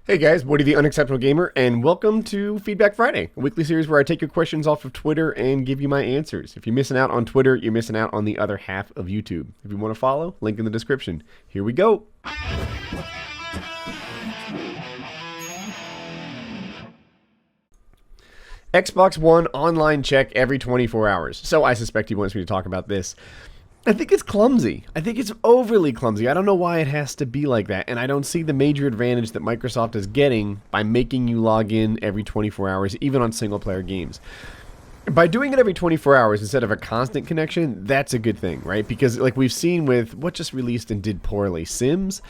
Hey guys, Woody the Unacceptable Gamer, and welcome to Feedback Friday, a weekly series where I take your questions off of Twitter and give you my answers. If you're missing out on Twitter, you're missing out on the other half of YouTube. If you want to follow, link in the description. Here we go. Xbox One online check every 24 hours. So I suspect he wants me to talk about this. I think it's clumsy. I think it's overly clumsy. I don't know why it has to be like that, and I don't see the major advantage that Microsoft is getting by making you log in every 24 hours, even on single-player games. By doing it every 24 hours instead of a constant connection, that's a good thing, right? Because like we've seen with what just released and did poorly, SimCity,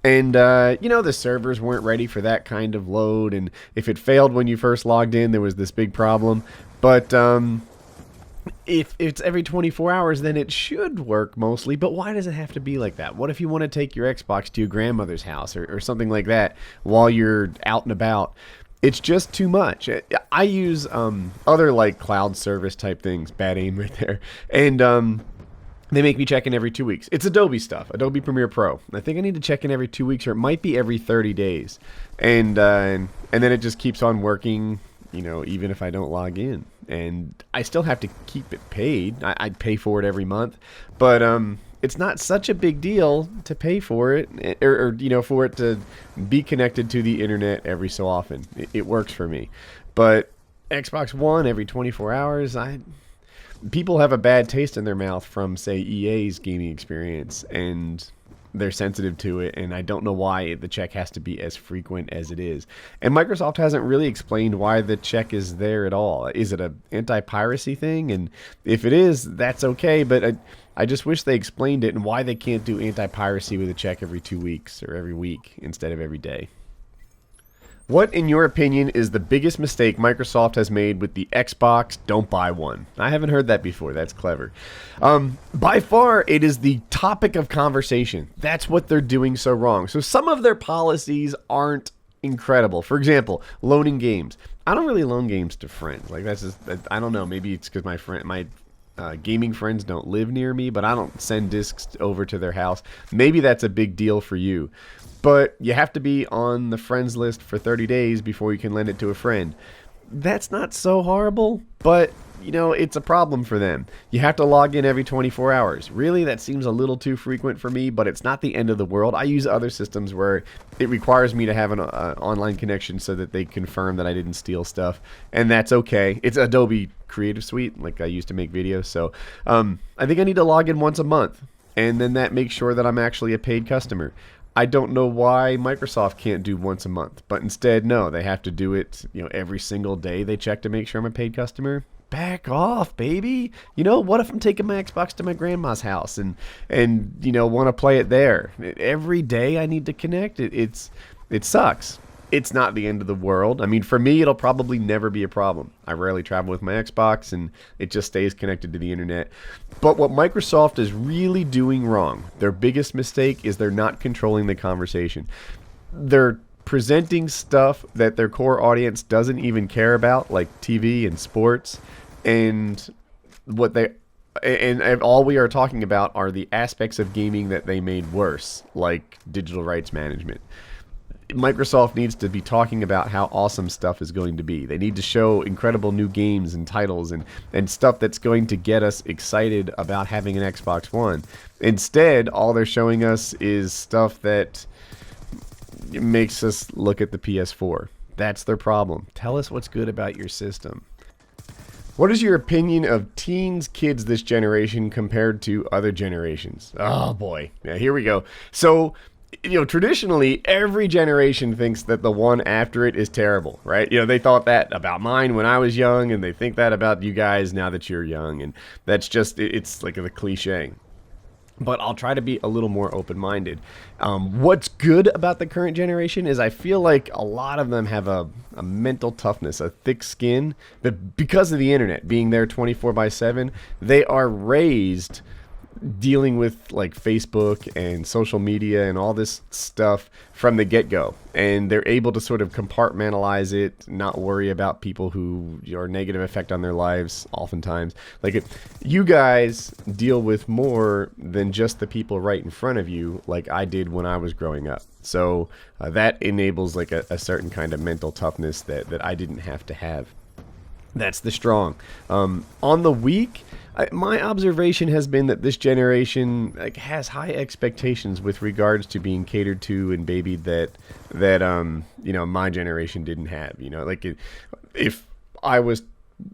and the servers weren't ready for that kind of load, and if it failed when you first logged in, there was this big problem. But if it's every 24 hours, then it should work mostly, but why does it have to be like that? What if you want to take your Xbox to your grandmother's house or something like that while you're out and about? It's just too much. I use other like cloud service type things, bad aim right there, and they make me check in every 2 weeks. It's Adobe stuff, Adobe Premiere Pro. I think I need to check in every 2 weeks, or it might be every 30 days, and then it just keeps on working, even if I don't log in. And I still have to keep it paid. I'd pay for it every month, but it's not such a big deal to pay for it, or for it to be connected to the internet every so often. It works for me. But Xbox One every 24 hours, people have a bad taste in their mouth from, say, EA's gaming experience, and they're sensitive to it, and I don't know why the check has to be as frequent as it is. And Microsoft hasn't really explained why the check is there at all. Is it an anti-piracy thing? And if it is, that's okay, but I just wish they explained it and why they can't do anti-piracy with a check every 2 weeks or every week instead of every day. What, in your opinion, is the biggest mistake Microsoft has made with the Xbox Don't Buy One? I haven't heard that before. That's clever. By far, it is the topic of conversation. That's what they're doing so wrong. So some of their policies aren't incredible. For example, loaning games. I don't really loan games to friends. Like, that's just, I don't know. Maybe it's because my gaming friends don't live near me, but I don't send discs over to their house. Maybe that's a big deal for you. But you have to be on the friends list for 30 days before you can lend it to a friend. That's not so horrible, but, it's a problem for them. You have to log in every 24 hours. Really, that seems a little too frequent for me, but it's not the end of the world. I use other systems where it requires me to have an online connection so that they confirm that I didn't steal stuff, and that's okay. It's Adobe Creative Suite, like I used to make videos, so I think I need to log in once a month, and then that makes sure that I'm actually a paid customer. I don't know why Microsoft can't do once a month, but instead, no, they have to do it, every single day they check to make sure I'm a paid customer. Back off, baby. What if I'm taking my Xbox to my grandma's house and want to play it there? Every day I need to connect. It sucks. It's not the end of the world. I mean, for me, it'll probably never be a problem. I rarely travel with my Xbox, and it just stays connected to the internet. But what Microsoft is really doing wrong, their biggest mistake, is they're not controlling the conversation. They're presenting stuff that their core audience doesn't even care about, like TV and sports, and all we are talking about are the aspects of gaming that they made worse, like digital rights management. Microsoft needs to be talking about how awesome stuff is going to be. They need to show incredible new games and titles and stuff that's going to get us excited about having an Xbox One. Instead, all they're showing us is stuff that makes us look at the PS4. That's their problem. Tell us what's good about your system. What is your opinion of kids this generation compared to other generations? Oh boy. Yeah, here we go. So, traditionally, every generation thinks that the one after it is terrible, right? They thought that about mine when I was young, and they think that about you guys now that you're young, and that's just, it's like a cliche. But I'll try to be a little more open-minded. What's good about the current generation is I feel like a lot of them have a mental toughness, a thick skin, but because of the internet being there 24/7, they are raised dealing with like Facebook and social media and all this stuff from the get-go, and they're able to sort of compartmentalize it, not worry about people who are negative effect on their lives oftentimes. Like you guys deal with more than just the people right in front of you, like I did when I was growing up. So that enables like a certain kind of mental toughness that I didn't have to have. That's the strong. On the weak, my observation has been that this generation like has high expectations with regards to being catered to and babied that you know, my generation didn't have. You know, like if I was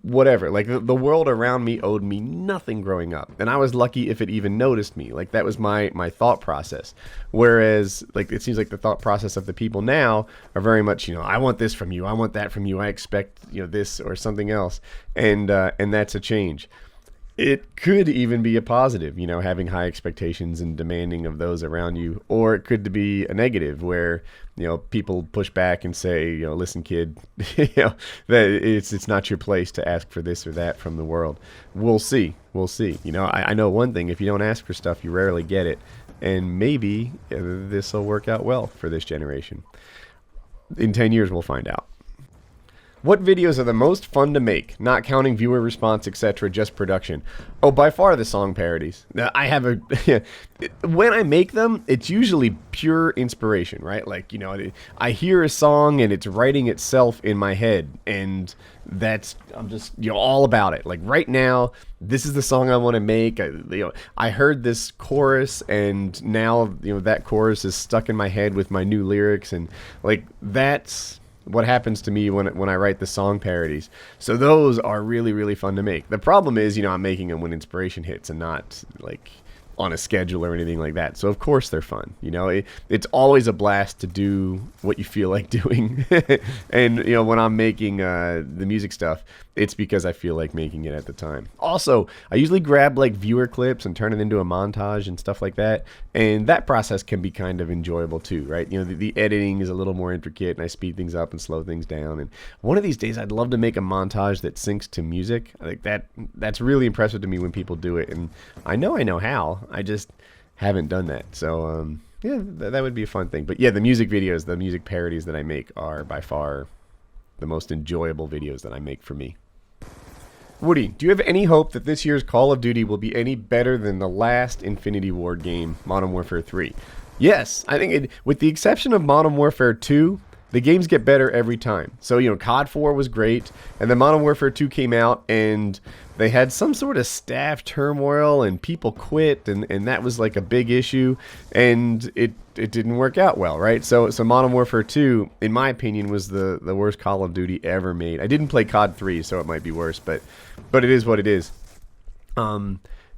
whatever, like the world around me owed me nothing growing up, and I was lucky if it even noticed me. Like that was my thought process. Whereas like it seems like the thought process of the people now are very much, you know, I want this from you, I want that from you, I expect, you know, this or something else, and that's a change. It could even be a positive, you know, having high expectations and demanding of those around you, or it could be a negative where, you know, people push back and say, you know, listen, kid, you know, that it's not your place to ask for this or that from the world. We'll see. You know, I know one thing: if you don't ask for stuff, you rarely get it, and maybe this will work out well for this generation. In 10 years, we'll find out. What videos are the most fun to make? Not counting viewer response, etc., just production. Oh, by far the song parodies. I have a... when I make them, it's usually pure inspiration, right? Like, you know, I hear a song and it's writing itself in my head, and I'm just, you know, all about it. Like right now, this is the song I want to make. I heard this chorus, and now, you know, that chorus is stuck in my head with my new lyrics, and like that's what happens to me when I write the song parodies. So those are really, really fun to make. The problem is, you know, I'm making them when inspiration hits and not like on a schedule or anything like that. So of course they're fun. You know, it's always a blast to do what you feel like doing. And you know, when I'm making the music stuff, it's because I feel like making it at the time. Also, I usually grab like viewer clips and turn it into a montage and stuff like that. And that process can be kind of enjoyable too, right? You know, the editing is a little more intricate, and I speed things up and slow things down. And one of these days, I'd love to make a montage that syncs to music. I think that's really impressive to me when people do it. And I know how. I just haven't done that. So yeah, that would be a fun thing. But yeah, the music videos, the music parodies that I make are by far the most enjoyable videos that I make for me. Woody, do you have any hope that this year's Call of Duty will be any better than the last Infinity Ward game, Modern Warfare 3? Yes, I think with the exception of Modern Warfare 2, the games get better every time. So, you know, COD 4 was great, and then Modern Warfare 2 came out, and they had some sort of staff turmoil, and people quit, and that was like a big issue, and it didn't work out well, right? So Modern Warfare 2, in my opinion, was the worst Call of Duty ever made. I didn't play COD 3, so it might be worse, but it is what it is.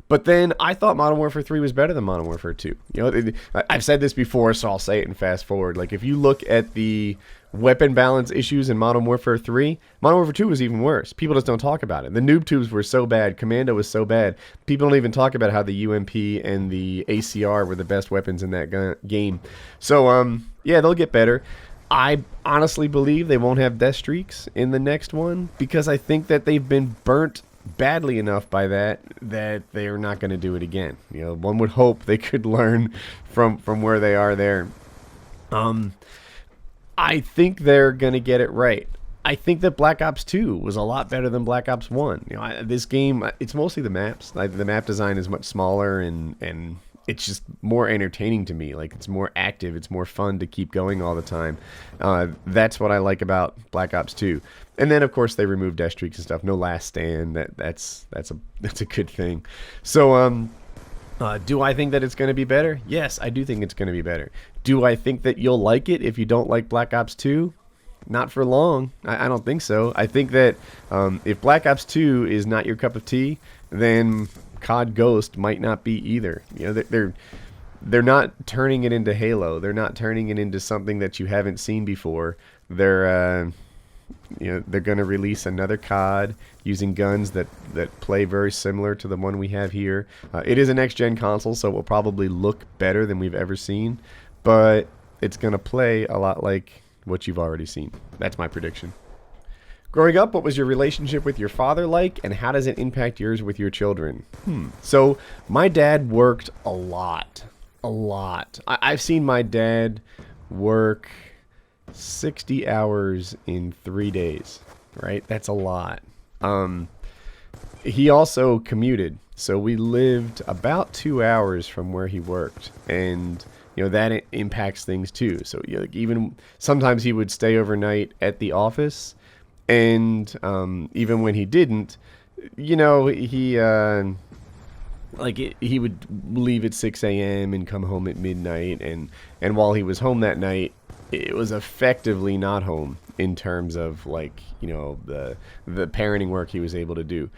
But then I thought Modern Warfare 3 was better than Modern Warfare 2. You know, I've said this before, so I'll say it and fast forward. Like, if you look at the weapon balance issues in Modern Warfare 3, Modern Warfare 2 was even worse. People just don't talk about it. The noob tubes were so bad. Commando was so bad. People don't even talk about how the UMP and the ACR were the best weapons in that game. So, yeah, they'll get better. I honestly believe they won't have death streaks in the next one, because I think that they've been burnt badly enough by that they are not going to do it again. You know, one would hope they could learn from where they are there. I think they're going to get it right. I think that Black Ops 2 was a lot better than Black Ops 1. You know, this game, it's mostly the maps. The map design is much smaller, and it's just more entertaining to me. Like, it's more active, it's more fun to keep going all the time. That's what I like about Black Ops 2. And then, of course, they removed death streaks and stuff. No last stand. That's a good thing. So, do I think that it's going to be better? Yes, I do think it's going to be better. Do I think that you'll like it if you don't like Black Ops 2? Not for long. I don't think so. I think that if Black Ops 2 is not your cup of tea, then COD Ghost might not be either. You know, they're not turning it into Halo. They're not turning it into something that you haven't seen before. They're going to release another COD using guns that play very similar to the one we have here. It is a next-gen console, so it will probably look better than we've ever seen, but it's going to play a lot like what you've already seen. That's my prediction. Growing up, what was your relationship with your father like, and how does it impact yours with your children? So, my dad worked a lot. A lot. I've seen my dad work 60 hours in 3 days, right? That's a lot. He also commuted. So we lived about 2 hours from where he worked. And, that impacts things too. So, like even sometimes he would stay overnight at the office. And even when he didn't, he he would leave at 6 a.m. and come home at midnight. And while he was home that night, it was effectively not home in terms of the parenting work he was able to do.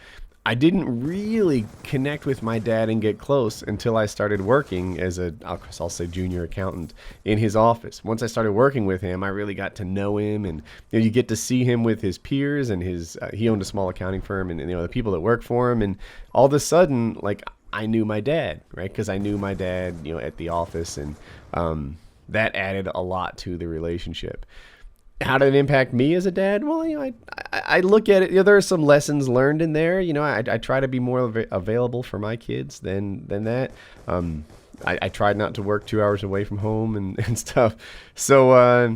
I didn't really connect with my dad and get close until I started working as I'll say junior accountant in his office. Once I started working with him, I really got to know him, and you get to see him with his peers and he owned a small accounting firm, and the people that work for him, and all of a sudden, I knew my dad, right? Because I knew my dad, at the office, and that added a lot to the relationship. How did it impact me as a dad? Well, I look at it. There are some lessons learned in there. I try to be more available for my kids than that. I tried not to work 2 hours away from home and stuff. So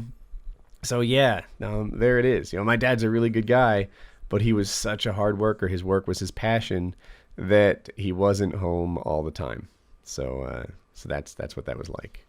yeah, there it is. My dad's a really good guy, but he was such a hard worker. His work was his passion that he wasn't home all the time. So that's what that was like.